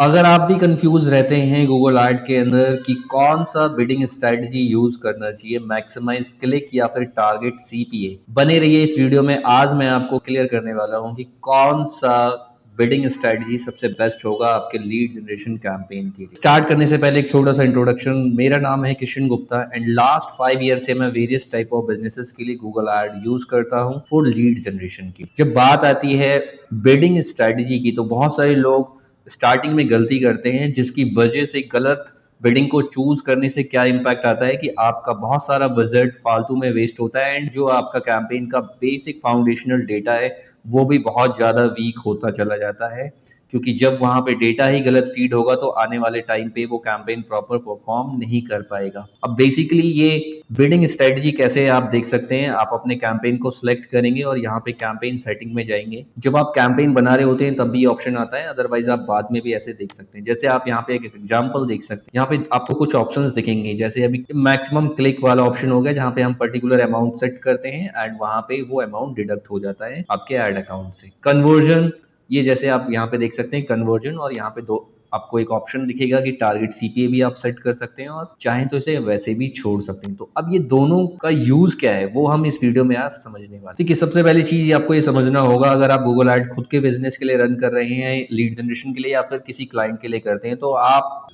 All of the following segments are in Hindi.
अगर आप भी कंफ्यूज रहते हैं गूगल एड के अंदर कि कौन सा बिडिंग स्ट्रेटजी यूज करना चाहिए, मैक्सिमाइज क्लिक या फिर टारगेट सीपीए, बने रहिए इस वीडियो में। आज मैं आपको क्लियर करने वाला हूं कि कौन सा बिडिंग स्ट्रेटजी सबसे बेस्ट होगा आपके लीड जनरेशन कैंपेन के लिए। स्टार्ट करने से पहले एक छोटा सा इंट्रोडक्शन। मेरा नाम है Kishan Gupta and last 5 year से मैं वेरियस टाइप ऑफ बिजनेसेस के लिए गूगल एड यूज करता हूं फॉर लीड जनरेशन की। जब बात आती है बिडिंग स्ट्रेटजी की तो बहुत सारे लोग स्टार्टिंग में गलती करते हैं, जिसकी वजह से गलत बिडिंग को चूज करने से क्या इम्पैक्ट आता है कि आपका बहुत सारा बजट फालतू में वेस्ट होता है एंड जो आपका कैंपेन का बेसिक फाउंडेशनल डेटा है वो भी बहुत ज़्यादा वीक होता चला जाता है, क्योंकि जब वहाँ पे डेटा ही गलत फीड होगा तो आने वाले टाइम पे वो कैंपेन प्रॉपर परफॉर्म नहीं कर पाएगा। अब बेसिकली ये बिडिंग स्ट्रेटजी कैसे आप देख सकते हैं, आप अपने कैंपेन को सिलेक्ट करेंगे और यहाँ पे कैंपेन सेटिंग में जाएंगे। जब आप कैंपेन बना रहे होते हैं तब भी ऑप्शन आता है, अदरवाइज आप बाद में भी ऐसे देख सकते हैं। जैसे आप यहाँ पे एक एग्जांपल देख सकते हैं, यहाँ पे आपको कुछ ऑप्शंस दिखेंगे। जैसे अभी मैक्सिमम क्लिक वाला ऑप्शन हो गया, जहाँ पे हम पर्टिकुलर अमाउंट सेट करते हैं एंड वहाँ पे वो अमाउंट डिडक्ट हो जाता है आपके एड अकाउंट से। कन्वर्जन, ये जैसे आप यहाँ पे देख सकते हैं कन्वर्जन, और यहाँ पे दो आपको एक ऑप्शन दिखेगा कि टारगेट सीपीए भी आप सेट कर सकते हैं और चाहें तो इसे वैसे भी छोड़ सकते हैं। तो अब ये दोनों का यूज क्या है वो हम इस वीडियो में आज समझने वाले। ठीक है, सबसे पहली चीज आपको ये समझना होगा, अगर आप गूगल एड खुद के बिजनेस के लिए रन कर रहे हैं, लीड जनरेशन के लिए या फिर किसी क्लाइंट के लिए करते हैं, तो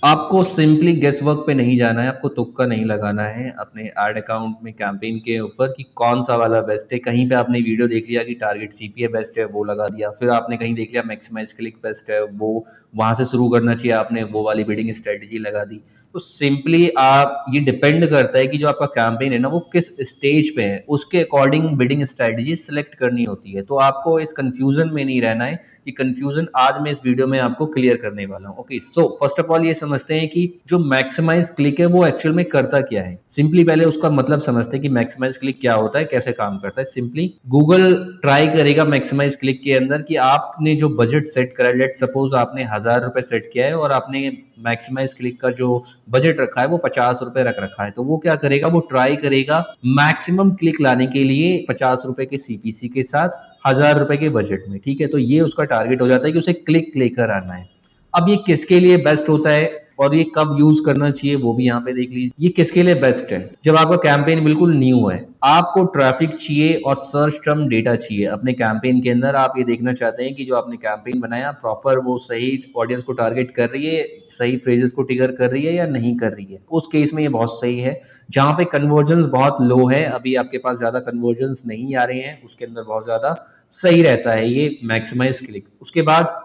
आपको सिंपली गेस वर्क पे नहीं जाना है, आपको तुक्का नहीं लगाना है अपने एड अकाउंट में कैंपेन के ऊपर कि कौन सा वाला बेस्ट है। कहीं पे आपने वीडियो देख लिया कि टारगेट सीपीए बेस्ट है, वो लगा दिया। फिर आपने कहीं देख लिया मैक्सिमाइज क्लिक बेस्ट है, वो वहां से शुरू करना चाहिए, आपने वो वाली बिडिंग स्ट्रेटजी लगा दी। तो सिंपली आप, ये डिपेंड करता है कि जो आपका कैंपेन है ना वो किस स्टेज पे है, उसके अकॉर्डिंग बिडिंग स्ट्रेटजी सिलेक्ट करनी होती है। तो आपको इस कंफ्यूजन में नहीं रहना है, ये कंफ्यूजन आज मैं इस वीडियो में आपको क्लियर करने वाला हूँ। Okay, so first of all ये समझते हैं कि जो मैक्सिमाइज क्लिक है वो एक्चुअल में करता क्या है। सिंपली पहले उसका मतलब समझते हैं कि मैक्सिमाइज क्लिक क्या होता है, कैसे काम करता है। सिंपली गूगल ट्राई करेगा मैक्सिमाइज क्लिक के अंदर कि आपने जो बजट सेट करा, लेट सपोज आपने 1000 रुपए सेट किया है और आपने मैक्सिमाइज क्लिक का जो बजट रखा है वो 50 रुपए रख रखा है। तो वो क्या करेगा, वो ट्राई करेगा मैक्सिमम क्लिक लाने के लिए 50 रुपए के सीपीसी के साथ 1000 रुपए के बजट में। ठीक है, तो ये उसका टारगेट हो जाता है कि उसे क्लिक लेकर आना है। अब ये किसके लिए बेस्ट होता है और ये कब यूज करना चाहिए वो भी यहाँ पे देख लीजिए। ये किसके लिए बेस्ट है, जब आपका कैंपेन बिल्कुल न्यू है, आपको ट्रैफिक चाहिए और सर्च टर्म डेटा चाहिए अपने कैंपेन के अंदर। आप ये देखना चाहते हैं कि जो आपने कैंपेन बनाया प्रॉपर वो सही ऑडियंस को टारगेट कर रही है, सही फ्रेजेस को ट्रिगर कर रही है या नहीं कर रही है। उस केस में ये बहुत सही है। जहां पे कन्वर्जन बहुत लो है, अभी आपके पास ज्यादा कन्वर्जन नहीं आ रहे हैं, उसके अंदर बहुत ज्यादा सही रहता है ये मैक्सिमाइज क्लिक। उसके बाद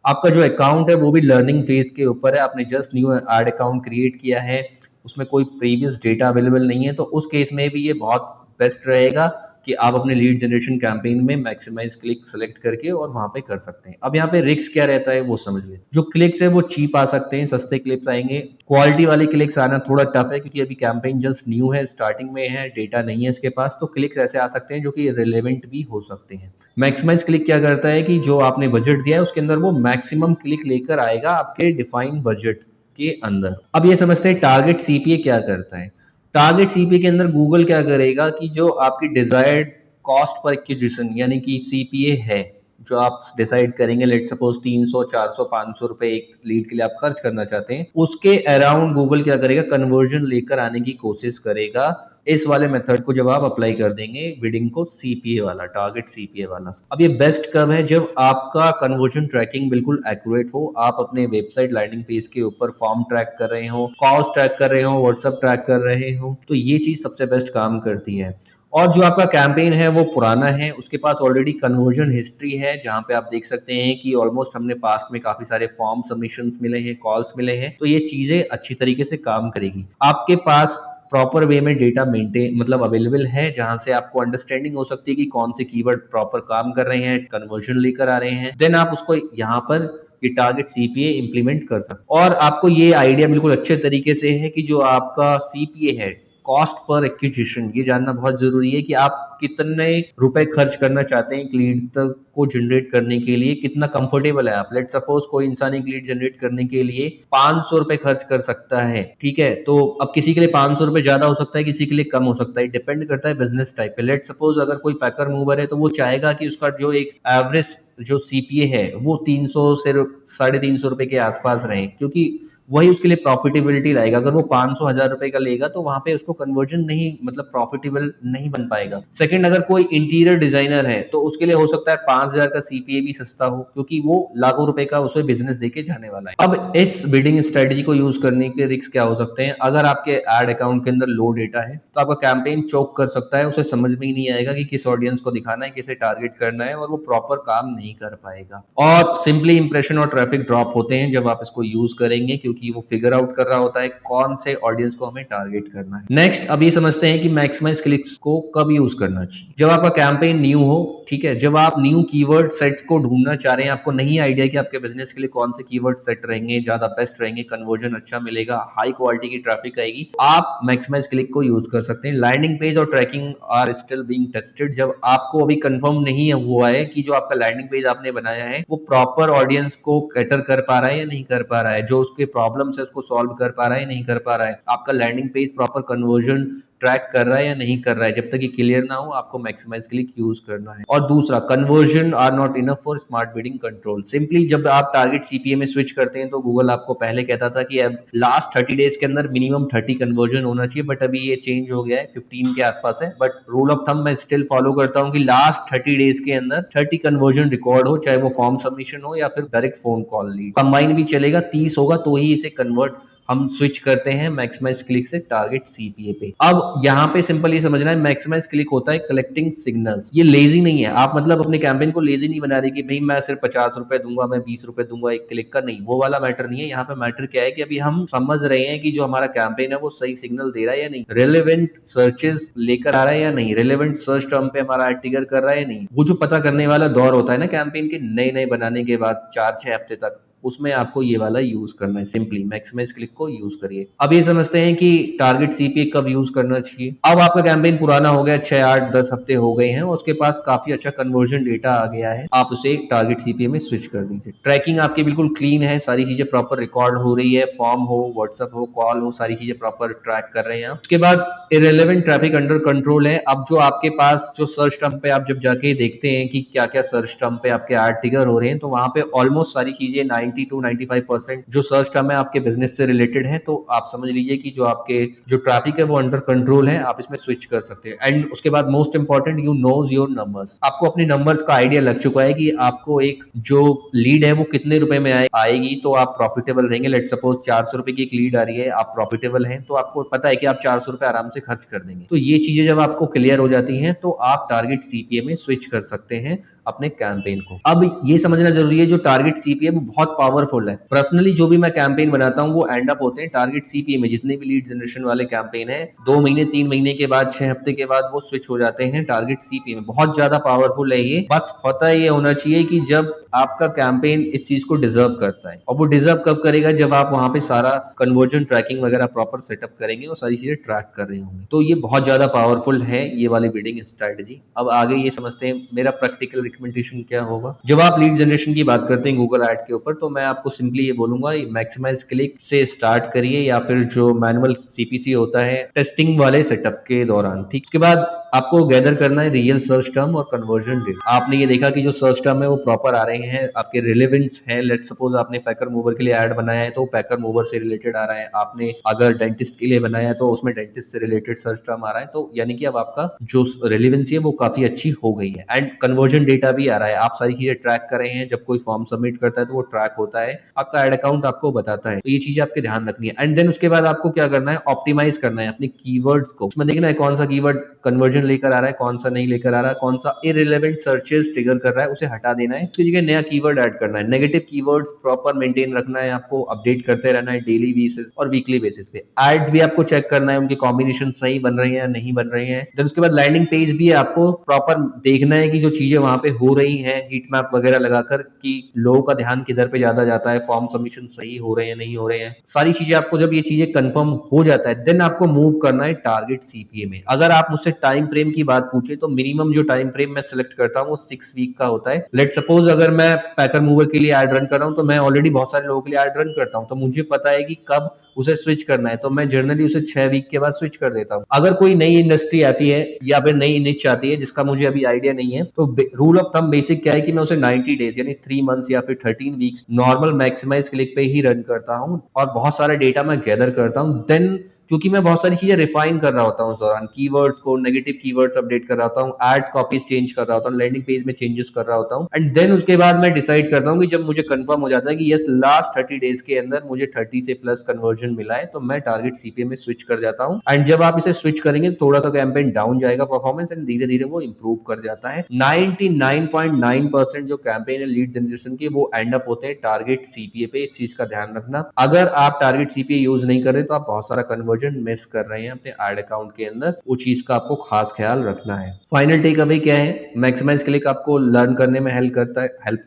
आपका जो अकाउंट है वो भी लर्निंग फेज के ऊपर है, आपने just new ad account create किया है, उसमें कोई प्रीवियस डेटा अवेलेबल नहीं है, तो उस केस में भी ये बहुत बेस्ट रहेगा कि आप अपने लीड जनरेशन कैंपेन में मैक्सिमाइज क्लिक सेलेक्ट करके और वहां पे कर सकते हैं। अब यहाँ पे रिस्क क्या रहता है वो समझ ले। जो क्लिक्स है वो चीप आ सकते हैं, सस्ते क्लिक्स आएंगे। क्वालिटी वाले क्लिक्स आना थोड़ा टफ है क्योंकि अभी कैंपेन जस्ट न्यू है, स्टार्टिंग में है, डेटा नहीं है इसके पास, तो क्लिक्स ऐसे आ सकते हैं जो कि रिलेवेंट भी हो सकते हैं। मैक्सिमाइज क्लिक क्या करता है कि जो आपने बजट दिया है उसके अंदर वो मैक्सिमम क्लिक लेकर आएगा आपके डिफाइंड बजट के अंदर। अब ये समझते हैं टारगेट सीपीए क्या करता है। टारगेट सीपीए के अंदर गूगल क्या करेगा कि जो आपकी डिजायर्ड कॉस्ट पर एक्विजिशन यानी कि सीपीए है, जो आप डिसाइड करेंगे, लेट सपोज 300 400 500 रुपए एक लीड के लिए आप खर्च करना चाहते हैं, उसके अराउंड गूगल क्या करेगा, कन्वर्जन लेकर आने की कोशिश करेगा। इस वाले मेथड को जब आप अप्लाई कर देंगे बिडिंग को, सीपीए वाला, टारगेट सीपीए वाला। अब ये बेस्ट कब है, जब आपका कन्वर्जन ट्रैकिंग बिल्कुल एक्यूरेट हो, आप अपने वेबसाइट लैंडिंग पेज के ऊपर फॉर्म ट्रैक कर रहे हो, कॉल्स ट्रैक कर रहे हो, व्हाट्सएप ट्रैक कर रहे हो, तो ये चीज सबसे बेस्ट काम करती है। और जो आपका कैंपेन है वो पुराना है, उसके पास ऑलरेडी कन्वर्जन हिस्ट्री है, जहां पे आप देख सकते हैं कि ऑलमोस्ट हमने पास्ट में काफी सारे फॉर्म सबमिशंस मिले हैं, कॉल्स मिले हैं, तो ये चीजें अच्छी तरीके से काम करेगी। आपके पास प्रॉपर वे में डेटा मेंटेन मतलब अवेलेबल है, जहां से आपको अंडरस्टैंडिंग हो सकती है कि कौन से कीवर्ड प्रॉपर काम कर रहे हैं, कन्वर्जन लेकर आ रहे हैं। देन आप उसको यहाँ पर ये टारगेट सीपीए इंप्लीमेंट कर सकते हैं। और आपको ये आइडिया बिल्कुल अच्छे तरीके से है कि जो आपका सीपीए है, कॉस्ट पर एक्विजिशन, ये जानना बहुत जरूरी है कि आप कितने रुपए खर्च करना चाहते हैं एक लीड तक को जनरेट करने के लिए, कितना कंफर्टेबल है आप। लेट सपोज कोई इंसान एक लीड जनरेट करने के लिए 500 रुपए खर्च कर सकता है, ठीक है, तो अब किसी के लिए 500 रुपए ज्यादा हो सकता है, किसी के लिए कम हो सकता है, डिपेंड करता है बिजनेस टाइप पे। लेट सपोज अगर कोई पैकर मूवर है तो वो चाहेगा कि उसका जो एक एवरेज जो सीपीए है वो 300 से 350 रुपए के आसपास रहे, क्योंकि वही उसके लिए प्रॉफिटेबिलिटी लाएगा। अगर वो 500 हजार रुपए का लेगा तो वहां पे उसको कन्वर्जन नहीं, मतलब प्रॉफिटेबल नहीं बन पाएगा। सेकंड, अगर कोई इंटीरियर डिजाइनर है तो उसके लिए हो सकता है 5,000 का सीपीए भी सस्ता हो, क्योंकि वो लाखों रुपए का उसे बिजनेस देके जाने वाला है। अब इस बिडिंग स्ट्रेटेजी को यूज करने के रिस्क क्या हो सकते हैं? अगर आपके एड अकाउंट के अंदर लो डेटा है तो आपका कैंपेन चोक कर सकता है, उसे समझ में ही नहीं आएगा कि किस ऑडियंस को दिखाना है, किसे टारगेट करना है, और वो प्रॉपर काम नहीं कर पाएगा। और सिंपली इंप्रेशन और ट्रैफिक ड्रॉप होते हैं जब आप इसको यूज करेंगे, क्योंकि वो फिगर आउट कर रहा होता है कौन से ऑडियंस को हमें टारगेट करना है। नेक्स्ट, अब ये समझते हैं कि मैक्सिमाइज क्लिक्स को कब यूज करना चाहिए। जब आपका कैंपेन न्यू हो, ठीक है, जब आप न्यू कीवर्ड सेट्स को ढूंढना चाह रहे हैं, आपको नहीं आइडिया कि आपके बिजनेस के लिए कौन से कीवर्ड सेट रहेंगे, ज्यादा बेस्ट रहेंगे, कन्वर्जन अच्छा मिलेगा, हाई क्वालिटी की ट्रैफिक आएगी, आप मैक्सिमाइज क्लिक को यूज कर सकते हैं। लैंडिंग पेज और tracking are still being tested. जब आपको अभी कंफर्म नहीं हुआ है कि जो आपका लैंडिंग पेज आपने बनाया है वो प्रॉपर ऑडियंस को कैटर कर पा रहा है या नहीं कर पा रहा है, जो उसके प्रॉब्लम्स है उसको सॉल्व कर पा रहा है या नहीं कर पा रहा है, आपका landing page proper conversion track कर रहा है या नहीं कर रहा है, जब तक ये क्लियर ना हो आपको मैक्सिमाइज क्लिक यूज करना है। और दूसरा, conversion are not enough for smart bidding control. Simply जब आप टारगेट सीपीए में स्विच करते हैं तो गूगल आपको पहले कहता था कि अब लास्ट 30 डेज के अंदर मिनिमम 30 कन्वर्जन होना चाहिए, बट अभी ये चेंज हो गया है, 15 के आसपास है। बट रूल ऑफ थंब मैं स्टिल फॉलो करता हूँ कि लास्ट 30 डेज के अंदर 30 कन्वर्जन रिकॉर्ड हो, चाहे वो फॉर्म सबमिशन हो या फिर direct phone call lead. Combine भी चलेगा, 30 होगा तो ही इसे कन्वर्ट हम स्विच करते हैं मैक्सिमाइज क्लिक से टारगेट सीपीए पे। अब यहाँ पे सिंपल ये समझना है, मैक्सिमाइज क्लिक होता है कलेक्टिंग सिग्नल्स। ये लेजी नहीं है, आप मतलब अपने कैंपेन को लेजी नहीं बना रहे कि भाई मैं सिर्फ 50 रुपए दूंगा, मैं 20 रुपए दूंगा एक क्लिक का, नहीं, वो वाला मैटर नहीं है। यहाँ पे मैटर क्या है कि अभी हम समझ रहे हैं कि जो हमारा कैंपेन है वो सही सिग्नल दे रहा है या नहीं, रेलेवेंट सर्चेस लेकर आ रहा है या नहीं, रेलेवेंट सर्च टर्म पे हमारा एड ट्रिगर कर रहा है या नहीं। वो जो पता करने वाला दौर होता है ना कैंपेन के नए नए बनाने के बाद 4-6 हफ्ते तक, उसमें आपको ये वाला यूज करना है। सिंपली मैक्सिमाइज क्लिक को यूज करिए। अब ये समझते हैं कि टारगेट सीपीए कब यूज करना चाहिए। अब आपका कैंपेन पुराना हो गया, 6-8-10 हफ्ते हो गए हैं, उसके पास काफी अच्छा कन्वर्जन डेटा आ गया है, आप उसे टारगेट सीपीए में स्विच कर दीजिए। ट्रैकिंग आपकी बिल्कुल क्लीन है, सारी चीजें प्रॉपर रिकॉर्ड हो रही है, फॉर्म हो, व्हाट्सएप हो, कॉल हो, सारी चीजें प्रॉपर ट्रैक कर रहे हैं आप। उसके बाद इरेलीवेंट ट्रैफिक अंडर कंट्रोल है। अब जो आपके पास जो सर्च टर्म पे आप जब जाके देखते हैं कि क्या क्या सर्च टर्म पे आपके ऐड ट्रिगर हो रहे हैं, तो वहां पे ऑलमोस्ट सारी चीजें 90 to 95% जो सर्च टर्म है आपके बिजनेस से रिलेटेड है। तो आप समझ लीजिए कि जो आपके जो ट्रैफिक है वो अंडर कंट्रोल है, आप इसमें स्विच कर सकते हैं। एंड उसके बाद most important, you knows your numbers. आपको अपने नंबर्स का आइडिया लग चुका है कि आपको एक जो लीड है वो कितने रुपए में आएगी तो आप प्रॉफिटेबल रहेंगे। लेट सपोज 400 रुपए की एक लीड आ रही है, आप प्रॉफिटेबल हैं, तो आपको पता है कि आप 400 रुपए आराम से खर्च कर देंगे। तो ये चीजें जब आपको क्लियर हो जाती हैं तो आप टारगेट सीपीए में स्विच कर सकते हैं अपने कैंपेन को। अब ये समझना जरूरी है, जो टारगेट सीपीए वो बहुत पावरफुल है। पर्सनली जो भी मैं कैंपेन बनाता हूँ वो एंड अप होते हैं टारगेट सीपीए में। जितने भी लीड जनरेशन वाले कैंपेन है 2 महीने 3 महीने के बाद 6 हफ्ते के बाद वो स्विच हो जाते हैं टारगेट सीपीए में। बहुत ज्यादा पावरफुल है ये। बस पता ये होना चाहिए कि जब आपका कैंपेन इस चीज को डिजर्व करता है, और वो डिजर्व कब करेगा, जब आप वहां पे सारा कन्वर्जन ट्रैकिंग वगैरह प्रॉपर सेटअप करेंगे और सारी चीजें ट्रैक कर रहे होंगे। तो ये बहुत ज्यादा पावरफुल है ये वाली बिडिंग स्ट्रेटेजी। अब आगे ये समझते हैं मेरा प्रैक्टिकल रिकमेंडेशन क्या होगा। जब आप लीड जनरेशन की बात करते हैं गूगल ऐड के ऊपर, तो मैं आपको सिंपली ये बोलूंगा, मैक्सिमाइज क्लिक से स्टार्ट करिए, या फिर जो मैनुअल सीपीसी होता है टेस्टिंग वाले सेटअप के दौरान। ठीक, उसके बाद आपको गैदर करना है रियल सर्च टर्म और कन्वर्जन रेट। आपने ये देखा कि जो सर्च टर्म है वो प्रॉपर आ रहे हैं, आपके रिलेवेंस हैं। लेट सपोज आपने पैकर मूवर के लिए ऐड बनाया है तो पैकर मूवर से रिलेटेड आ रहा है, आपने अगर डेंटिस्ट के लिए बनाया है तो उसमें डेंटिस्ट से रिलेटेड सर्च टर्म आ रहा है। तो यानी कि अब आपका जो रिलेवेंसी है वो काफी अच्छी हो गई है, एंड कन्वर्जन डेटा भी आ रहा है, आप सारी चीजें ट्रैक कर रहे हैं। जब कोई फॉर्म सबमिट करता है तो वो ट्रैक होता है, आपका एड अकाउंट आपको बताता है। तो ये चीजें आपके ध्यान रखनी है। एंड देन उसके बाद आपको क्या करना है, ऑप्टिमाइज करना है अपने कीवर्ड्स को। उसमें देखना है कौन सा कीवर्ड कन्वर्जन लेकर आ रहा है, कौन सा नहीं लेकर आ रहा है, कौन सा इररिलेवेंट सर्चेस ट्रिगर कर रहा है, उसे हटा देना है, उसकी जगह नया कीवर्ड ऐड करना है। नेगेटिव कीवर्ड्स प्रॉपर मेंटेन रखना है, आपको अपडेट करते रहना है डेली बेसिस और वीकली बेसिस पे। एड्स भी आपको चेक करना है, उनके कॉम्बिनेशन सही बन रहे हैं या नहीं बन रहे हैं। देन उसके बाद लैंडिंग पेज भी आपको प्रॉपर देखना है कि जो चीजें वहां पे हो रही हैं हीट मैप वगैरह लगाकर, कि लोगों का ध्यान किधर पे ज्यादा जाता है, फॉर्म सबमिशन सही हो रहे हैं नहीं हो रहे हैं, सारी चीजें आपको जब ये चीजें कंफर्म हो जाता है देन आपको मूव करना है टारगेट सीपीए में। अगर आप मुझसे टाइम टाइम फ्रेम की बात पूछे तो मिनिमम जो टाइम फ्रेम मैं सिलेक्ट करता हूँ वो 6 वीक का होता है। लेट सपोज अगर मैं पैकर मूवर के लिए एड रन कर रहा हूँ तो मैं ऑलरेडी बहुत सारे लोगों के लिए एड रन करता हूँ, तो मुझे पता है कि कब उसे स्विच करना है, तो मैं जनरली उसे 6 वीक के बाद स्विच कर देता हूँ। अगर कोई नई इंडस्ट्री आती है या फिर नई निच आती है जिसका मुझे अभी आइडिया नहीं है, तो रूल ऑफ थंब बेसिक क्या है कि मैं उसे 90 डेज यानी 3 मंथ्स या फिर 13 वीक्स नॉर्मल मैक्सिमाइज क्लिक पे ही रन करता हूँ और बहुत सारा डेटा मैं गैदर करता हूँ। देन क्योंकि मैं बहुत सारी चीजें रिफाइन कर रहा होता हूँ उस दौरान, कीवर्ड्स को, नेगेटिव कीवर्ड्स अपडेट कर रहा होता हूँ, एड्स कॉपीज चेंज कर रहा होता हूँ, लैंडिंग पेज में चेंजेस कर रहा होता हूँ, एंड देन उसके बाद मैं डिसाइड करता हूँ कि जब मुझे कंफर्म हो जाता है कि यस लास्ट 30 डेज के अंदर मुझे 30 से प्लस कन्वर्जन मिला है, तो मैं टारगेट सीपीए में स्विच कर जाता हूँ। एंड जब आप इसे स्विच करेंगे थोड़ा सा कैंपेन डाउन जाएगा परफॉर्मेंस, एंड धीरे धीरे वो इंप्रूव कर जाता है। 99.9% जो कैंपेन है लीड जनरेशन के वो एंड अप होते हैं टारगेट सीपीए पे। इस चीज का ध्यान रखना, अगर आप टारगेट सीपीए यूज नहीं कर रहे तो आप बहुत सारा कन्वर्जन मिस कर रहे हैं अपने एड अकाउंट के अंदर, वो चीज का आपको खास ख्याल रखना है। फाइनल टेक अवे क्या है, मैक्सिमाइज क्लिक आपको लर्न करने में हेल्प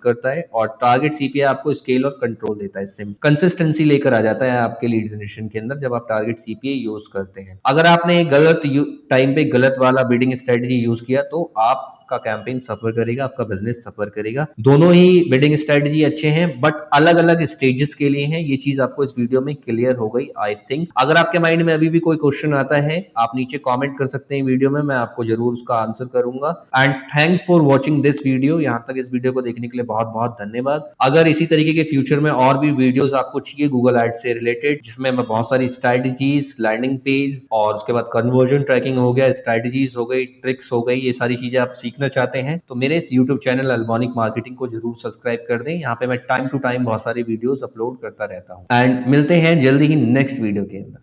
करता है और टारगेट सीपीए आपको स्केल और कंट्रोल देता है, सिम कंसिस्टेंसी लेकर आ जाता है आपके लीड जनरेशन के अंदर जब आप टारगेट सीपीए यूज करते हैं। अगर आपने गलत टाइम पे गलत वाला बिडिंग स्ट्रेटजी यूज किया तो आप का कैंपेन सफर करेगा, आपका बिजनेस सफर करेगा। दोनों ही बिडिंग स्ट्रेटजी अच्छे हैं बट अलग अलग स्टेजेस के लिए हैं। ये चीज आपको इस वीडियो में क्लियर हो गई आई थिंक। अगर आपके माइंड में अभी भी कोई क्वेश्चन आता है आप नीचे कमेंट कर सकते हैं वीडियो में, मैं आपको जरूर उसका आंसर करूंगा। And thanks for watching this video. यहाँ तक इस वीडियो को देखने के लिए बहुत बहुत धन्यवाद। अगर इसी तरीके के फ्यूचर में और भी वीडियोस आपको चाहिए गूगल एड से रिलेटेड, जिसमें मैं बहुत सारी स्ट्रेटजीज, लैंडिंग पेज और उसके बाद कन्वर्जन ट्रैकिंग हो गया, स्ट्रेटजीज हो गई, ट्रिक्स हो गई, ये सारी चीजें आप सीखना चाहते हैं तो मेरे इस यूट्यूब चैनल अल्बॉनिक मार्केटिंग को जरूर सब्सक्राइब कर दें। यहाँ पे मैं टाइम टू टाइम बहुत सारी वीडियोस अपलोड करता रहता हूँ। एंड मिलते हैं जल्दी ही नेक्स्ट वीडियो के अंदर।